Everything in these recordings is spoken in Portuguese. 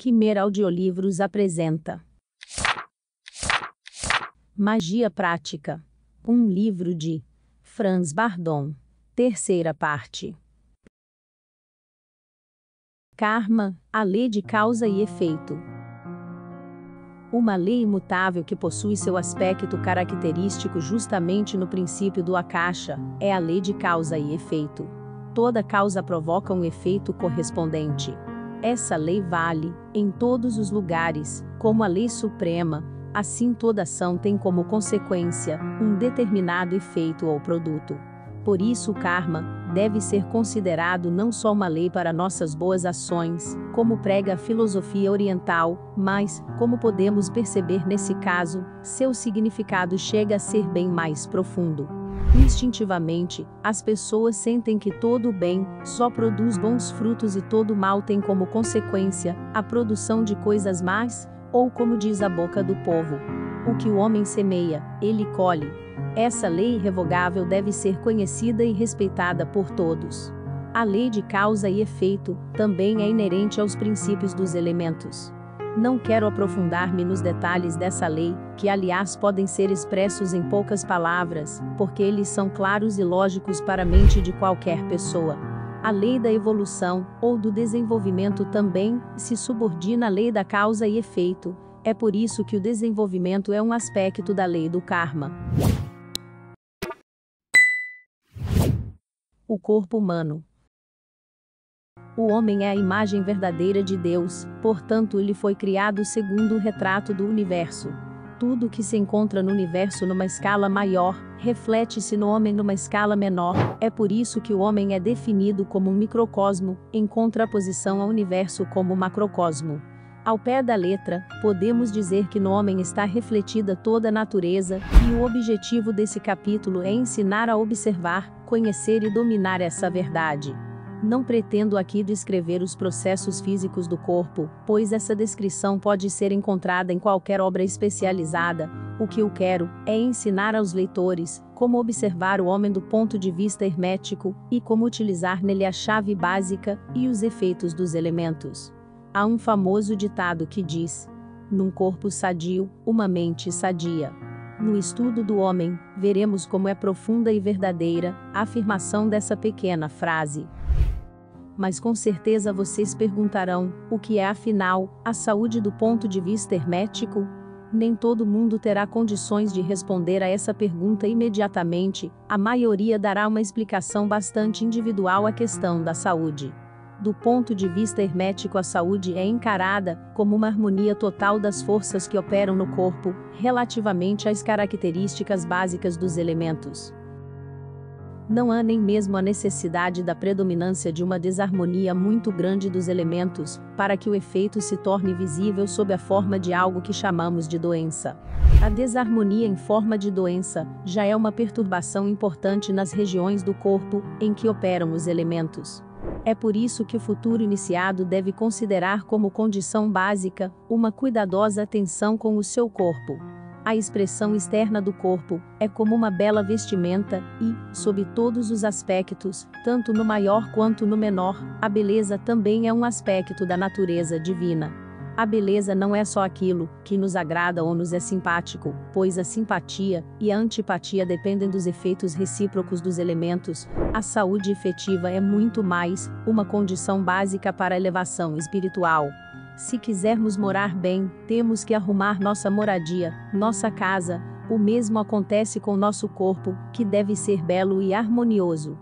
Quimera Audiolivros apresenta Magia Prática, um livro de Franz Bardon, terceira parte. Karma, a lei de causa e efeito. Uma lei imutável que possui seu aspecto característico justamente no princípio do Akasha, é a lei de causa e efeito. Toda causa provoca um efeito correspondente. Essa lei vale, em todos os lugares, como a lei suprema, assim toda ação tem como consequência, um determinado efeito ou produto. Por isso o karma deve ser considerado não só uma lei para nossas boas ações, como prega a filosofia oriental, mas, como podemos perceber nesse caso, seu significado chega a ser bem mais profundo. Instintivamente, as pessoas sentem que todo o bem só produz bons frutos e todo o mal tem como consequência a produção de coisas más, ou como diz a boca do povo: o que o homem semeia, ele colhe. Essa lei irrevogável deve ser conhecida e respeitada por todos. A lei de causa e efeito também é inerente aos princípios dos elementos. Não quero aprofundar-me nos detalhes dessa lei, que aliás podem ser expressos em poucas palavras, porque eles são claros e lógicos para a mente de qualquer pessoa. A lei da evolução, ou do desenvolvimento também, se subordina à lei da causa e efeito. É por isso que o desenvolvimento é um aspecto da lei do karma. O corpo humano. O homem é a imagem verdadeira de Deus, portanto ele foi criado segundo o retrato do universo. Tudo que se encontra no universo numa escala maior, reflete-se no homem numa escala menor, é por isso que o homem é definido como um microcosmo, em contraposição ao universo como macrocosmo. Ao pé da letra, podemos dizer que no homem está refletida toda a natureza, e o objetivo desse capítulo é ensinar a observar, conhecer e dominar essa verdade. Não pretendo aqui descrever os processos físicos do corpo, pois essa descrição pode ser encontrada em qualquer obra especializada. O que eu quero é ensinar aos leitores como observar o homem do ponto de vista hermético e como utilizar nele a chave básica e os efeitos dos elementos. Há um famoso ditado que diz: num corpo sadio, uma mente sadia. No estudo do homem, veremos como é profunda e verdadeira a afirmação dessa pequena frase. Mas com certeza vocês perguntarão, o que é afinal, a saúde do ponto de vista hermético? Nem todo mundo terá condições de responder a essa pergunta imediatamente, a maioria dará uma explicação bastante individual à questão da saúde. Do ponto de vista hermético, a saúde é encarada como uma harmonia total das forças que operam no corpo, relativamente às características básicas dos elementos. Não há nem mesmo a necessidade da predominância de uma desarmonia muito grande dos elementos, para que o efeito se torne visível sob a forma de algo que chamamos de doença. A desarmonia em forma de doença já é uma perturbação importante nas regiões do corpo em que operam os elementos. É por isso que o futuro iniciado deve considerar como condição básica uma cuidadosa atenção com o seu corpo. A expressão externa do corpo é como uma bela vestimenta e, sob todos os aspectos, tanto no maior quanto no menor, a beleza também é um aspecto da natureza divina. A beleza não é só aquilo que nos agrada ou nos é simpático, pois a simpatia e a antipatia dependem dos efeitos recíprocos dos elementos. A saúde efetiva é muito mais uma condição básica para a elevação espiritual. Se quisermos morar bem, temos que arrumar nossa moradia, nossa casa. O mesmo acontece com nosso corpo, que deve ser belo e harmonioso.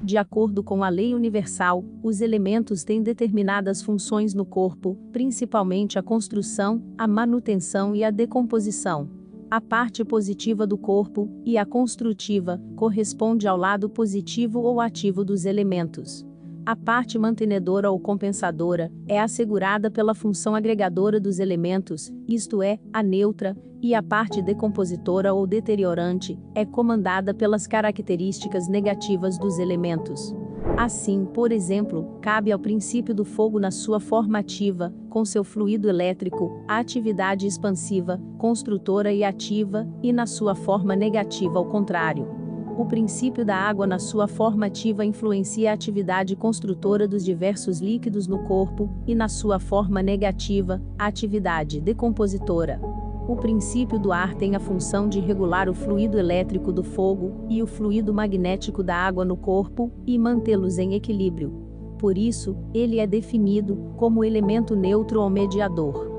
De acordo com a lei universal, os elementos têm determinadas funções no corpo, principalmente a construção, a manutenção e a decomposição. A parte positiva do corpo, e a construtiva, corresponde ao lado positivo ou ativo dos elementos. A parte mantenedora ou compensadora é assegurada pela função agregadora dos elementos, isto é, a neutra, e a parte decompositora ou deteriorante é comandada pelas características negativas dos elementos. Assim, por exemplo, cabe ao princípio do fogo na sua forma ativa, com seu fluido elétrico, a atividade expansiva, construtora e ativa, e na sua forma negativa ao contrário. O princípio da água na sua forma ativa influencia a atividade construtora dos diversos líquidos no corpo, e na sua forma negativa, a atividade decompositora. O princípio do ar tem a função de regular o fluido elétrico do fogo e o fluido magnético da água no corpo, e mantê-los em equilíbrio. Por isso, ele é definido como elemento neutro ou mediador.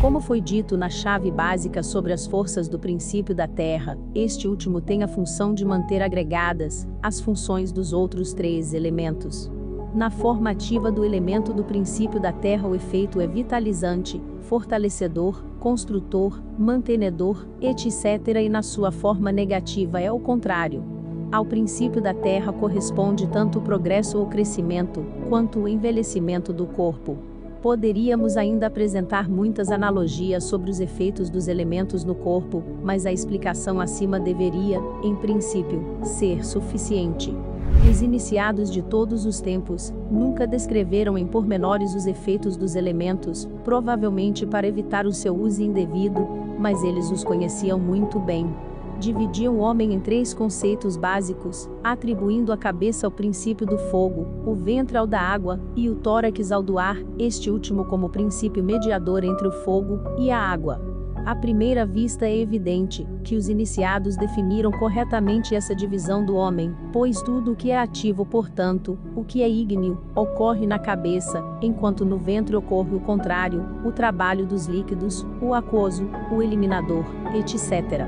Como foi dito na chave básica sobre as forças do princípio da Terra, este último tem a função de manter agregadas as funções dos outros três elementos. Na forma ativa do elemento do princípio da Terra, o efeito é vitalizante, fortalecedor, construtor, mantenedor, etc. E na sua forma negativa é o contrário. Ao princípio da Terra corresponde tanto o progresso ou crescimento, quanto o envelhecimento do corpo. Poderíamos ainda apresentar muitas analogias sobre os efeitos dos elementos no corpo, mas a explicação acima deveria, em princípio, ser suficiente. Os iniciados de todos os tempos nunca descreveram em pormenores os efeitos dos elementos, provavelmente para evitar o seu uso indevido, mas eles os conheciam muito bem. Dividiam o homem em três conceitos básicos, atribuindo a cabeça ao princípio do fogo, o ventre ao da água, e o tórax ao do ar, este último como princípio mediador entre o fogo e a água. À primeira vista é evidente que os iniciados definiram corretamente essa divisão do homem, pois tudo o que é ativo, portanto, o que é ígneo, ocorre na cabeça, enquanto no ventre ocorre o contrário, o trabalho dos líquidos, o aquoso, o eliminador, etc.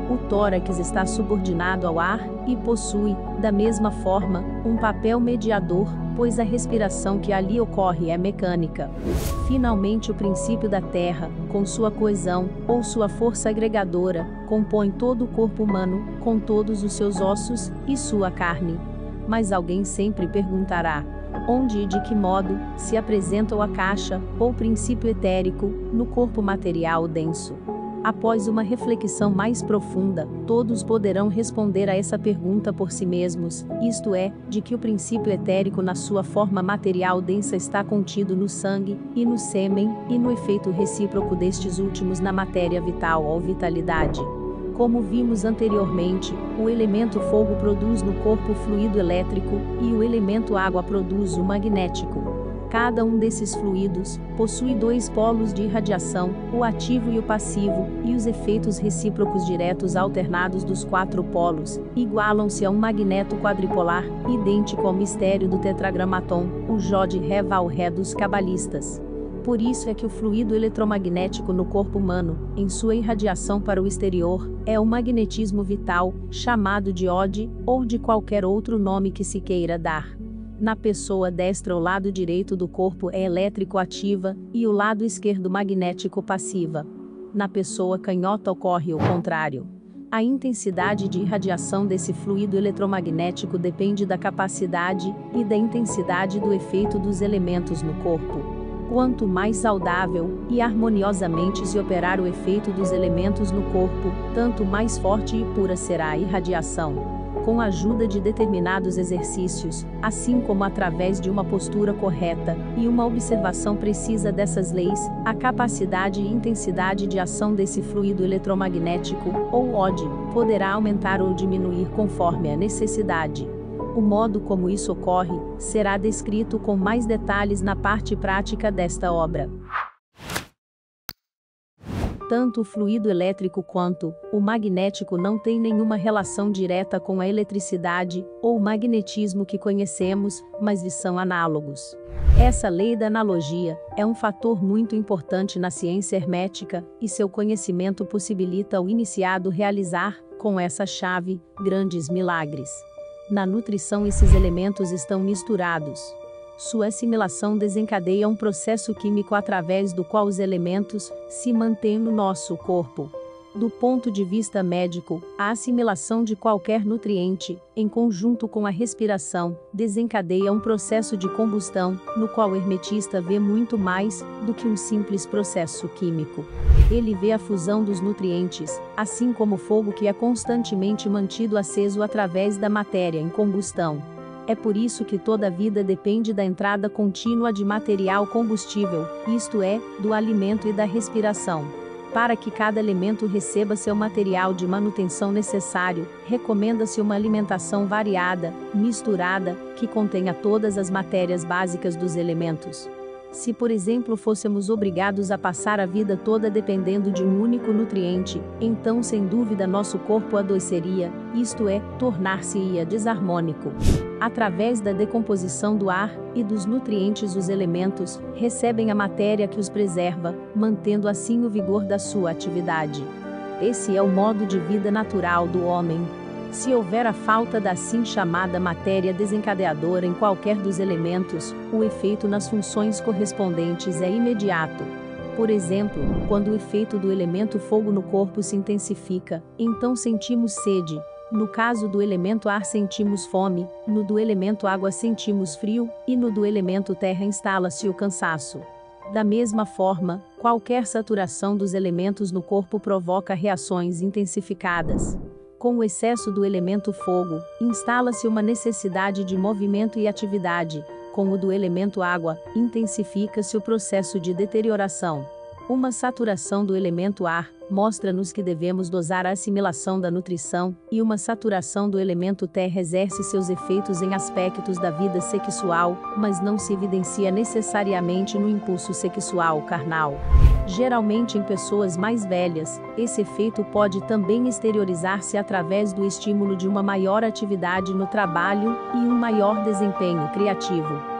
O tórax está subordinado ao ar, e possui, da mesma forma, um papel mediador, pois a respiração que ali ocorre é mecânica. Finalmente, o princípio da Terra, com sua coesão, ou sua força agregadora, compõe todo o corpo humano, com todos os seus ossos, e sua carne. Mas alguém sempre perguntará: onde e de que modo se apresenta a caixa, ou princípio etérico, no corpo material denso? Após uma reflexão mais profunda, todos poderão responder a essa pergunta por si mesmos, isto é, de que o princípio etérico na sua forma material densa está contido no sangue, e no sêmen, e no efeito recíproco destes últimos na matéria vital ou vitalidade. Como vimos anteriormente, o elemento fogo produz no corpo o fluido elétrico, e o elemento água produz o magnético. Cada um desses fluidos possui dois polos de irradiação, o ativo e o passivo, e os efeitos recíprocos diretos alternados dos quatro polos igualam-se a um magneto quadripolar, idêntico ao mistério do tetragramaton, o Jod Ré Val Ré dos cabalistas. Por isso é que o fluido eletromagnético no corpo humano, em sua irradiação para o exterior, é o magnetismo vital, chamado de Ode, ou de qualquer outro nome que se queira dar. Na pessoa destra, o lado direito do corpo é elétrico ativa, e o lado esquerdo magnético passiva. Na pessoa canhota ocorre o contrário. A intensidade de irradiação desse fluido eletromagnético depende da capacidade e da intensidade do efeito dos elementos no corpo. Quanto mais saudável e harmoniosamente se operar o efeito dos elementos no corpo, tanto mais forte e pura será a irradiação. Com a ajuda de determinados exercícios, assim como através de uma postura correta e uma observação precisa dessas leis, a capacidade e intensidade de ação desse fluido eletromagnético, ou OD, poderá aumentar ou diminuir conforme a necessidade. O modo como isso ocorre será descrito com mais detalhes na parte prática desta obra. Tanto o fluido elétrico quanto o magnético não têm nenhuma relação direta com a eletricidade ou o magnetismo que conhecemos, mas lhes são análogos. Essa lei da analogia é um fator muito importante na ciência hermética, e seu conhecimento possibilita ao iniciado realizar, com essa chave, grandes milagres. Na nutrição, esses elementos estão misturados. Sua assimilação desencadeia um processo químico através do qual os elementos se mantêm no nosso corpo. Do ponto de vista médico, a assimilação de qualquer nutriente, em conjunto com a respiração, desencadeia um processo de combustão, no qual o hermetista vê muito mais do que um simples processo químico. Ele vê a fusão dos nutrientes, assim como o fogo que é constantemente mantido aceso através da matéria em combustão. É por isso que toda a vida depende da entrada contínua de material combustível, isto é, do alimento e da respiração. Para que cada elemento receba seu material de manutenção necessário, recomenda-se uma alimentação variada, misturada, que contenha todas as matérias básicas dos elementos. Se, por exemplo, fôssemos obrigados a passar a vida toda dependendo de um único nutriente, então sem dúvida nosso corpo adoeceria, isto é, tornar-se-ia desarmônico. Através da decomposição do ar e dos nutrientes, os elementos recebem a matéria que os preserva, mantendo assim o vigor da sua atividade. Esse é o modo de vida natural do homem. Se houver a falta da assim chamada matéria desencadeadora em qualquer dos elementos, o efeito nas funções correspondentes é imediato. Por exemplo, quando o efeito do elemento fogo no corpo se intensifica, então sentimos sede. No caso do elemento ar sentimos fome, no do elemento água sentimos frio, e no do elemento terra instala-se o cansaço. Da mesma forma, qualquer saturação dos elementos no corpo provoca reações intensificadas. Com o excesso do elemento fogo, instala-se uma necessidade de movimento e atividade. Com o do elemento água, intensifica-se o processo de deterioração. Uma saturação do elemento ar mostra-nos que devemos dosar a assimilação da nutrição, e uma saturação do elemento terra exerce seus efeitos em aspectos da vida sexual, mas não se evidencia necessariamente no impulso sexual carnal. Geralmente em pessoas mais velhas, esse efeito pode também exteriorizar-se através do estímulo de uma maior atividade no trabalho e um maior desempenho criativo.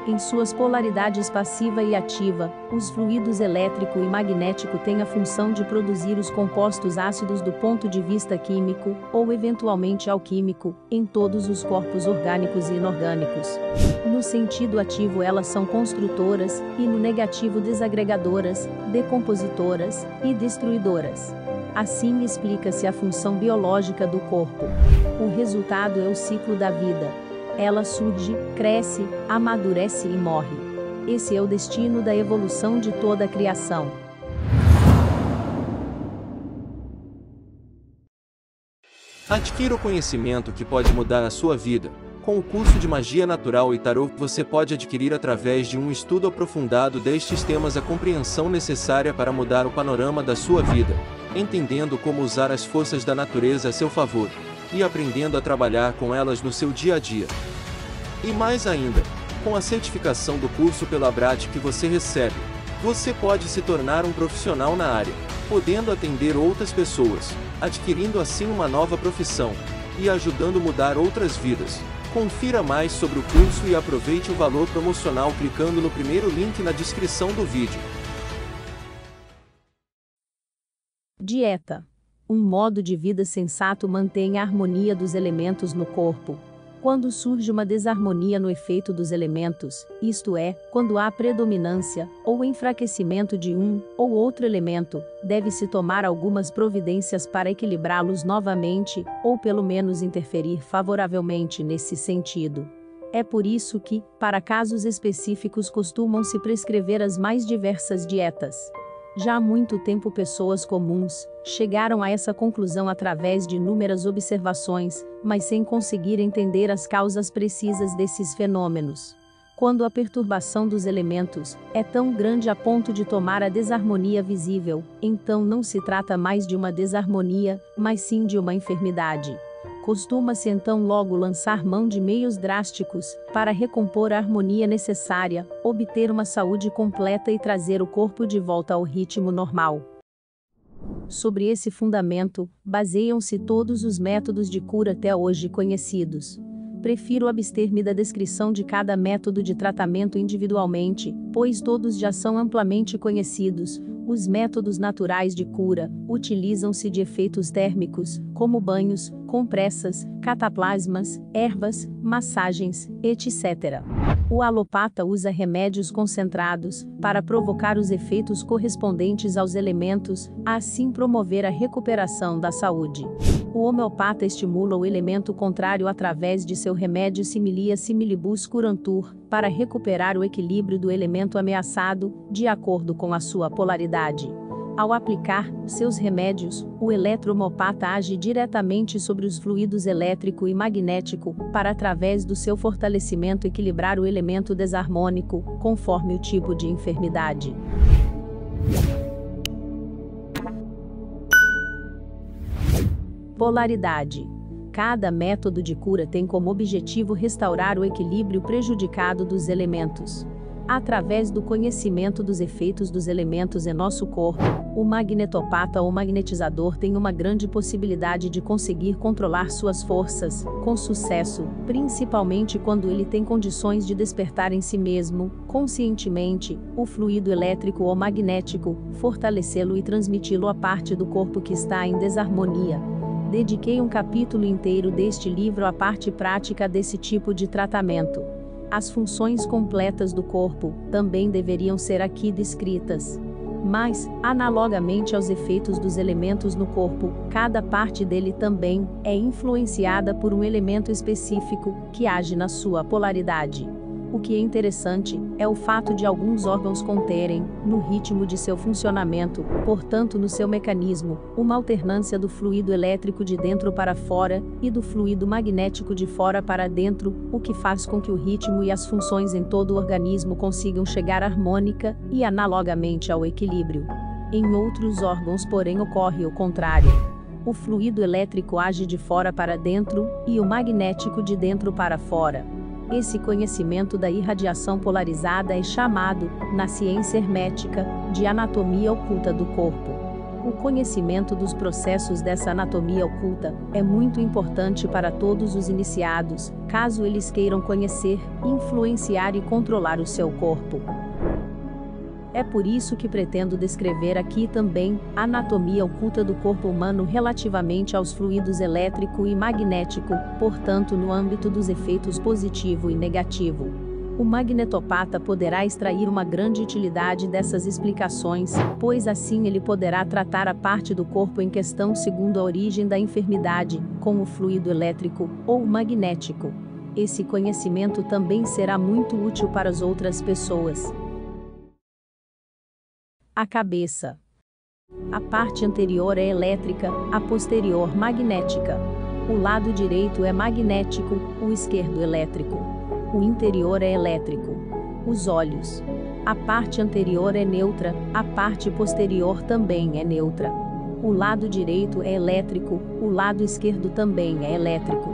Em suas polaridades passiva e ativa, os fluidos elétrico e magnético têm a função de produzir os compostos ácidos do ponto de vista químico, ou eventualmente alquímico, em todos os corpos orgânicos e inorgânicos. No sentido ativo elas são construtoras, e no negativo desagregadoras, decompositoras e destruidoras. Assim explica-se a função biológica do corpo. O resultado é o ciclo da vida. Ela surge, cresce, amadurece e morre. Esse é o destino da evolução de toda a criação. Adquira o conhecimento que pode mudar a sua vida. Com o curso de Magia Natural e Tarô, você pode adquirir através de um estudo aprofundado destes temas a compreensão necessária para mudar o panorama da sua vida, entendendo como usar as forças da natureza a seu favor, e aprendendo a trabalhar com elas no seu dia a dia. E mais ainda, com a certificação do curso pela ABRAT que você recebe, você pode se tornar um profissional na área, podendo atender outras pessoas, adquirindo assim uma nova profissão, e ajudando a mudar outras vidas. Confira mais sobre o curso e aproveite o valor promocional clicando no primeiro link na descrição do vídeo. Dieta. Um modo de vida sensato mantém a harmonia dos elementos no corpo. Quando surge uma desarmonia no efeito dos elementos, isto é, quando há predominância ou enfraquecimento de um ou outro elemento, deve-se tomar algumas providências para equilibrá-los novamente, ou pelo menos interferir favoravelmente nesse sentido. É por isso que, para casos específicos, costumam-se prescrever as mais diversas dietas. Já há muito tempo pessoas comuns chegaram a essa conclusão através de inúmeras observações, mas sem conseguir entender as causas precisas desses fenômenos. Quando a perturbação dos elementos é tão grande a ponto de tomar a desarmonia visível, então não se trata mais de uma desarmonia, mas sim de uma enfermidade. Costuma-se então logo lançar mão de meios drásticos, para recompor a harmonia necessária, obter uma saúde completa e trazer o corpo de volta ao ritmo normal. Sobre esse fundamento, baseiam-se todos os métodos de cura até hoje conhecidos. Prefiro abster-me da descrição de cada método de tratamento individualmente, pois todos já são amplamente conhecidos. Os métodos naturais de cura utilizam-se de efeitos térmicos, como banhos, compressas, cataplasmas, ervas, massagens, etc. O alopata usa remédios concentrados para provocar os efeitos correspondentes aos elementos, a assim promover a recuperação da saúde. O homeopata estimula o elemento contrário através de seu remédio similia similibus curantur, para recuperar o equilíbrio do elemento ameaçado, de acordo com a sua polaridade. Ao aplicar seus remédios, o eletrohomeopata age diretamente sobre os fluidos elétrico e magnético, para através do seu fortalecimento equilibrar o elemento desarmônico, conforme o tipo de enfermidade. Polaridade. Cada método de cura tem como objetivo restaurar o equilíbrio prejudicado dos elementos. Através do conhecimento dos efeitos dos elementos em nosso corpo, o magnetopata ou magnetizador tem uma grande possibilidade de conseguir controlar suas forças, com sucesso, principalmente quando ele tem condições de despertar em si mesmo, conscientemente, o fluido elétrico ou magnético, fortalecê-lo e transmiti-lo à parte do corpo que está em desarmonia. Dediquei um capítulo inteiro deste livro à parte prática desse tipo de tratamento. As funções completas do corpo também deveriam ser aqui descritas. Mas, analogamente aos efeitos dos elementos no corpo, cada parte dele também é influenciada por um elemento específico que age na sua polaridade. O que é interessante é o fato de alguns órgãos conterem, no ritmo de seu funcionamento, portanto no seu mecanismo, uma alternância do fluido elétrico de dentro para fora e do fluido magnético de fora para dentro, o que faz com que o ritmo e as funções em todo o organismo consigam chegar harmônica e analogamente ao equilíbrio. Em outros órgãos, porém, ocorre o contrário. O fluido elétrico age de fora para dentro e o magnético de dentro para fora. Esse conhecimento da irradiação polarizada é chamado, na ciência hermética, de anatomia oculta do corpo. O conhecimento dos processos dessa anatomia oculta é muito importante para todos os iniciados, caso eles queiram conhecer, influenciar e controlar o seu corpo. É por isso que pretendo descrever aqui também a anatomia oculta do corpo humano relativamente aos fluidos elétrico e magnético, portanto no âmbito dos efeitos positivo e negativo. O magnetopata poderá extrair uma grande utilidade dessas explicações, pois assim ele poderá tratar a parte do corpo em questão segundo a origem da enfermidade, com o fluido elétrico ou magnético. Esse conhecimento também será muito útil para as outras pessoas. A cabeça. A parte anterior é elétrica, a posterior magnética. O lado direito é magnético, o esquerdo elétrico. O interior é elétrico. Os olhos. A parte anterior é neutra, a parte posterior também é neutra. O lado direito é elétrico, o lado esquerdo também é elétrico.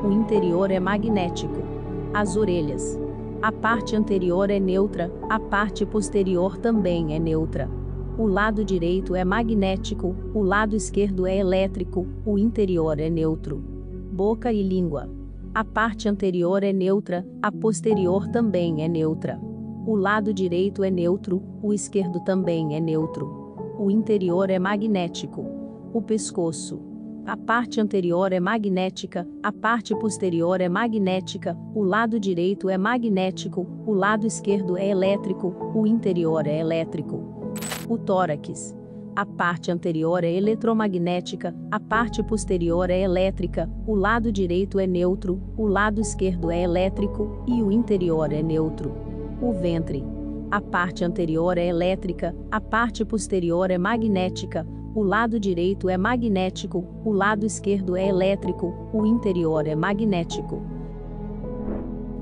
O interior é magnético. As orelhas. A parte anterior é neutra, a parte posterior também é neutra. O lado direito é magnético, o lado esquerdo é elétrico, o interior é neutro. Boca e língua. A parte anterior é neutra, a posterior também é neutra. O lado direito é neutro, o esquerdo também é neutro. O interior é magnético. O pescoço. A parte anterior é magnética, a parte posterior é magnética, o lado direito é magnético, o lado esquerdo é elétrico, o interior é elétrico. O tórax. A parte anterior é eletromagnética, a parte posterior é elétrica, o lado direito é neutro, o lado esquerdo é elétrico, e o interior é neutro. O ventre. A parte anterior é elétrica, a parte posterior é magnética, o lado direito é magnético, o lado esquerdo é elétrico, o interior é magnético.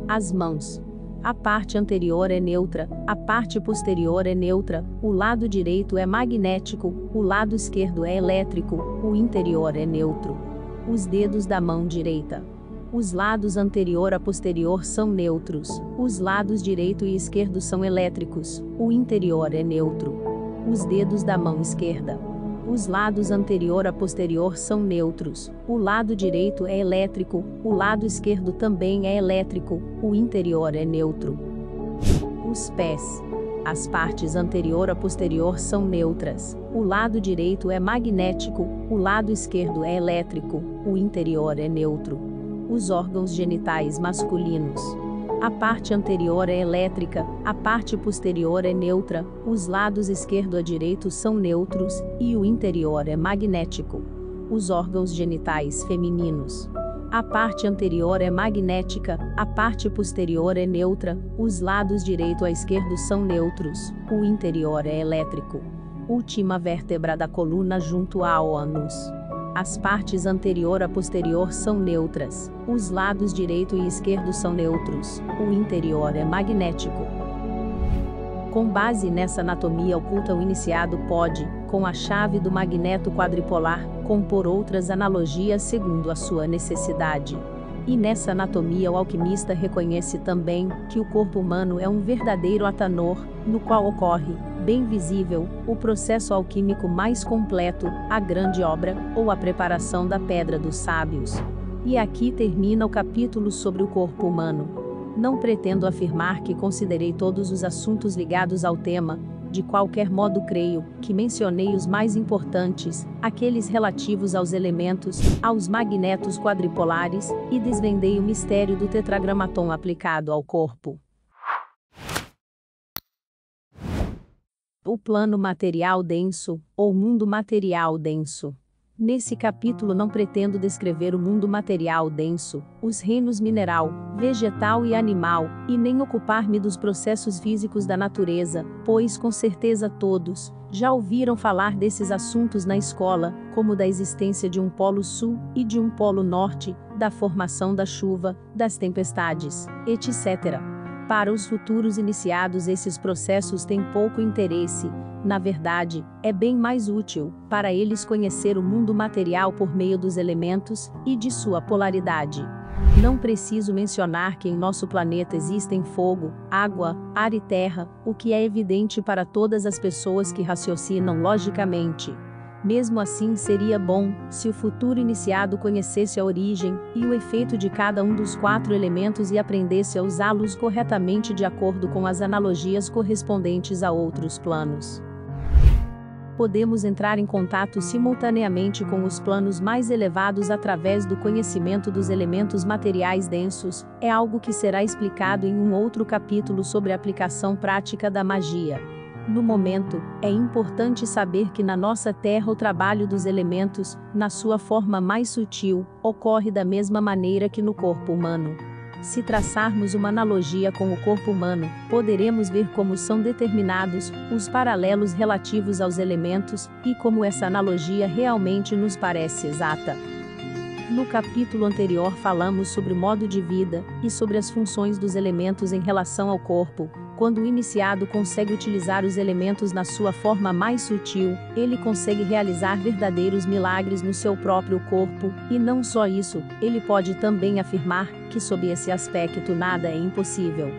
As mãos. A parte anterior é neutra, a parte posterior é neutra, o lado direito é magnético, o lado esquerdo é elétrico, o interior é neutro. Os dedos da mão direita. Os lados anterior a posterior são neutros, os lados direito e esquerdo são elétricos, o interior é neutro. Os dedos da mão esquerda. Os lados anterior a posterior são neutros, o lado direito é elétrico, o lado esquerdo também é elétrico, o interior é neutro. Os pés. As partes anterior a posterior são neutras, o lado direito é magnético, o lado esquerdo é elétrico, o interior é neutro. Os órgãos genitais masculinos. A parte anterior é elétrica, a parte posterior é neutra, os lados esquerdo a direito são neutros, e o interior é magnético. Os órgãos genitais femininos. A parte anterior é magnética, a parte posterior é neutra, os lados direito a esquerdo são neutros, o interior é elétrico. Última vértebra da coluna junto ao ânus. As partes anterior a posterior são neutras, os lados direito e esquerdo são neutros, o interior é magnético. Com base nessa anatomia oculta, o iniciado pode, com a chave do magneto quadripolar, compor outras analogias segundo a sua necessidade. E nessa anatomia o alquimista reconhece também que o corpo humano é um verdadeiro atanor, no qual ocorre, bem visível, o processo alquímico mais completo, a grande obra, ou a preparação da pedra dos sábios. E aqui termina o capítulo sobre o corpo humano. Não pretendo afirmar que considerei todos os assuntos ligados ao tema, de qualquer modo creio que mencionei os mais importantes, aqueles relativos aos elementos, aos magnetos quadripolares, e desvendei o mistério do tetragramaton aplicado ao corpo. O plano material denso, ou mundo material denso. Nesse capítulo não pretendo descrever o mundo material denso, os reinos mineral, vegetal e animal, e nem ocupar-me dos processos físicos da natureza, pois com certeza todos já ouviram falar desses assuntos na escola, como da existência de um polo sul e de um polo norte, da formação da chuva, das tempestades, etc. Para os futuros iniciados, esses processos têm pouco interesse. Na verdade, é bem mais útil para eles conhecer o mundo material por meio dos elementos e de sua polaridade. Não preciso mencionar que em nosso planeta existem fogo, água, ar e terra, o que é evidente para todas as pessoas que raciocinam logicamente. Mesmo assim, seria bom se o futuro iniciado conhecesse a origem e o efeito de cada um dos 4 elementos e aprendesse a usá-los corretamente de acordo com as analogias correspondentes a outros planos. Podemos entrar em contato simultaneamente com os planos mais elevados através do conhecimento dos elementos materiais densos, é algo que será explicado em um outro capítulo sobre a aplicação prática da magia. No momento, é importante saber que na nossa Terra o trabalho dos elementos, na sua forma mais sutil, ocorre da mesma maneira que no corpo humano. Se traçarmos uma analogia com o corpo humano, poderemos ver como são determinados os paralelos relativos aos elementos e como essa analogia realmente nos parece exata. No capítulo anterior falamos sobre o modo de vida e sobre as funções dos elementos em relação ao corpo. Quando o iniciado consegue utilizar os elementos na sua forma mais sutil, ele consegue realizar verdadeiros milagres no seu próprio corpo, e não só isso, ele pode também afirmar que sob esse aspecto nada é impossível.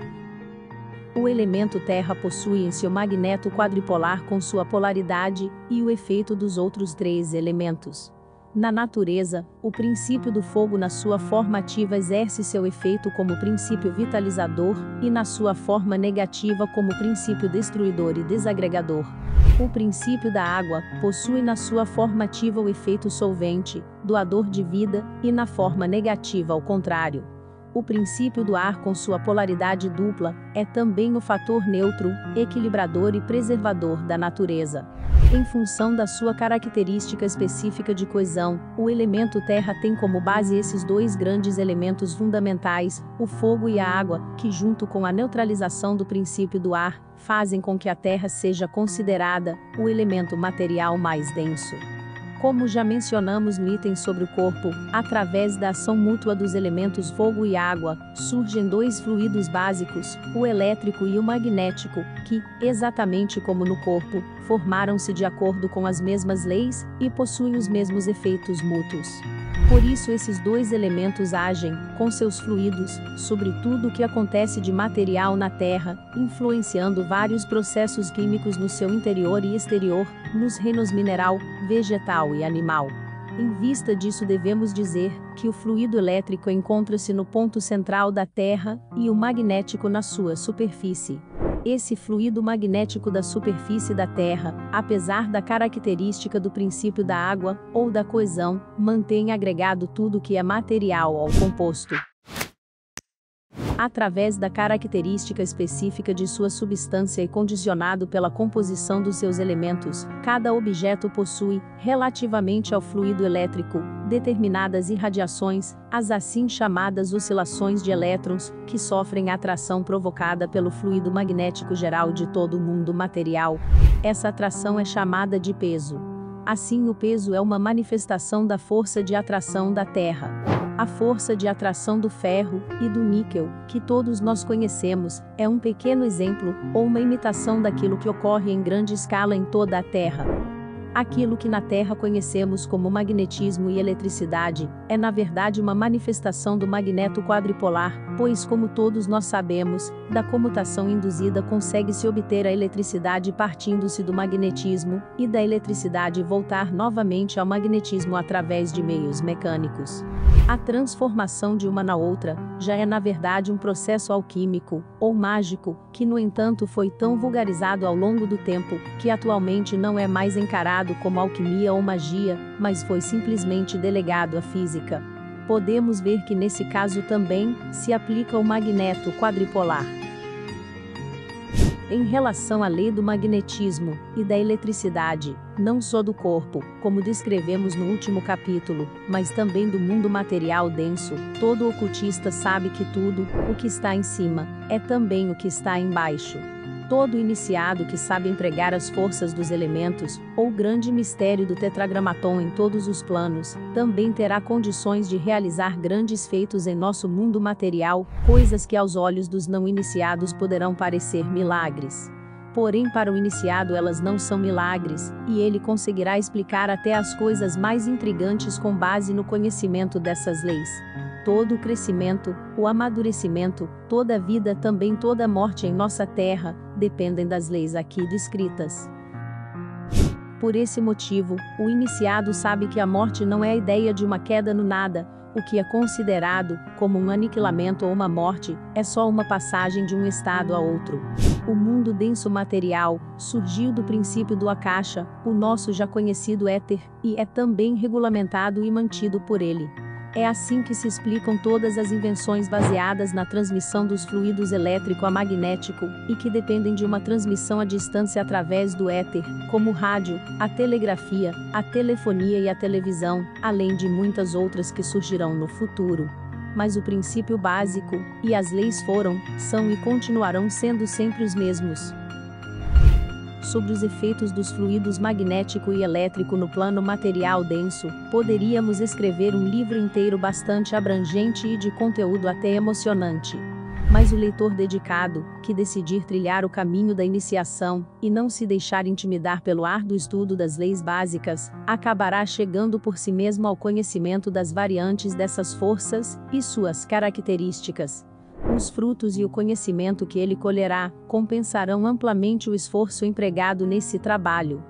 O elemento terra possui em seu magneto quadripolar com sua polaridade e o efeito dos outros 3 elementos. Na natureza, o princípio do fogo na sua forma ativa exerce seu efeito como princípio vitalizador, e na sua forma negativa como princípio destruidor e desagregador. O princípio da água possui na sua forma ativa o efeito solvente, doador de vida, e na forma negativa ao contrário. O princípio do ar com sua polaridade dupla é também o fator neutro, equilibrador e preservador da natureza. Em função da sua característica específica de coesão, o elemento terra tem como base esses 2 grandes elementos fundamentais, o fogo e a água, que junto com a neutralização do princípio do ar, fazem com que a terra seja considerada o elemento material mais denso. Como já mencionamos no item sobre o corpo, através da ação mútua dos elementos fogo e água, surgem 2 fluidos básicos, o elétrico e o magnético, que, exatamente como no corpo, formaram-se de acordo com as mesmas leis e possuem os mesmos efeitos mútuos. Por isso esses 2 elementos agem, com seus fluidos, sobre tudo o que acontece de material na Terra, influenciando vários processos químicos no seu interior e exterior, nos reinos mineral, vegetal e animal. Em vista disso, devemos dizer que o fluido elétrico encontra-se no ponto central da Terra e o magnético na sua superfície. Esse fluido magnético da superfície da Terra, apesar da característica do princípio da água, ou da coesão, mantém agregado tudo que é material ao composto. Através da característica específica de sua substância e condicionado pela composição dos seus elementos, cada objeto possui, relativamente ao fluido elétrico, determinadas irradiações, as assim chamadas oscilações de elétrons, que sofrem a atração provocada pelo fluido magnético geral de todo o mundo material. Essa atração é chamada de peso. Assim, o peso é uma manifestação da força de atração da Terra. A força de atração do ferro e do níquel, que todos nós conhecemos, é um pequeno exemplo, ou uma imitação daquilo que ocorre em grande escala em toda a Terra. Aquilo que na Terra conhecemos como magnetismo e eletricidade, é na verdade uma manifestação do magneto quadripolar, pois como todos nós sabemos, da comutação induzida consegue-se obter a eletricidade partindo-se do magnetismo, e da eletricidade voltar novamente ao magnetismo através de meios mecânicos. A transformação de uma na outra, já é na verdade um processo alquímico, ou mágico, que no entanto foi tão vulgarizado ao longo do tempo, que atualmente não é mais encarado como alquimia ou magia, mas foi simplesmente delegado à física. Podemos ver que nesse caso também se aplica o magneto quadripolar. Em relação à lei do magnetismo e da eletricidade, não só do corpo, como descrevemos no último capítulo, mas também do mundo material denso, todo ocultista sabe que tudo o que está em cima é também o que está embaixo. Todo iniciado que sabe empregar as forças dos elementos, ou o grande mistério do tetragramaton em todos os planos, também terá condições de realizar grandes feitos em nosso mundo material, coisas que aos olhos dos não iniciados poderão parecer milagres. Porém, para o iniciado elas não são milagres, e ele conseguirá explicar até as coisas mais intrigantes com base no conhecimento dessas leis. Todo o crescimento, o amadurecimento, toda a vida, também toda a morte em nossa terra, dependem das leis aqui descritas. Por esse motivo, o iniciado sabe que a morte não é a ideia de uma queda no nada. O que é considerado como um aniquilamento ou uma morte, é só uma passagem de um estado a outro. O mundo denso material surgiu do princípio do Akasha, o nosso já conhecido éter, e é também regulamentado e mantido por ele. É assim que se explicam todas as invenções baseadas na transmissão dos fluidos elétrico a magnético, e que dependem de uma transmissão à distância através do éter, como o rádio, a telegrafia, a telefonia e a televisão, além de muitas outras que surgirão no futuro. Mas o princípio básico, e as leis foram, são e continuarão sendo sempre os mesmos. Sobre os efeitos dos fluidos magnético e elétrico no plano material denso, poderíamos escrever um livro inteiro bastante abrangente e de conteúdo até emocionante. Mas o leitor dedicado, que decidir trilhar o caminho da iniciação, e não se deixar intimidar pelo árduo estudo das leis básicas, acabará chegando por si mesmo ao conhecimento das variantes dessas forças e suas características. Os frutos e o conhecimento que ele colherá compensarão amplamente o esforço empregado nesse trabalho.